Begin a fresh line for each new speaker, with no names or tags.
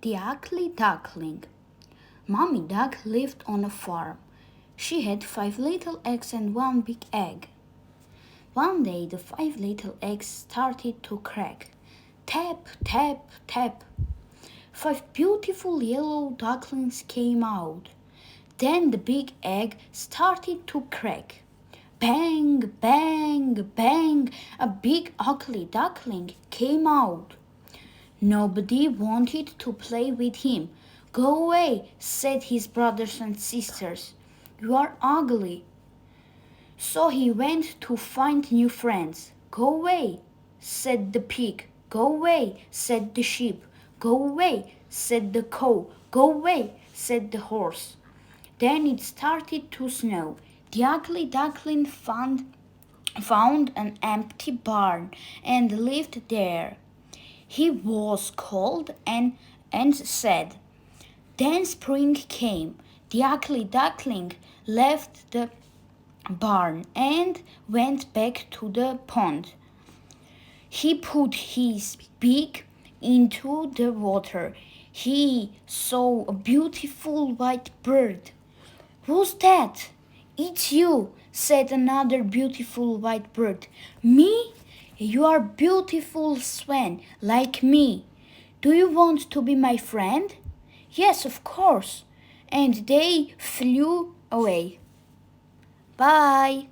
The ugly duckling. Mommy Duck lived on a farm. She had 5 little eggs and 1 big egg. One day the 5 little eggs started to crack. Tap, tap, tap. 5 beautiful yellow ducklings came out. Then the big egg started to crack. Bang, bang, bang, a big ugly duckling came out. Nobody wanted to play with him. Go away, said his brothers and sisters. You are ugly. So he went to find new friends. Go away, said the pig. Go away, said the sheep. Go away, said the cow. Go away, said the horse. Then it started to snow. The ugly duckling found an empty barn and lived there. He was cold and said. Then spring came. The ugly duckling left the barn and went back to the pond. He put his beak into the water. He saw a beautiful white bird. Who's that? It's you, said another beautiful white bird. Me? You are beautiful swan, like me. Do you want to be my friend? Yes, of course. And they flew away. Bye.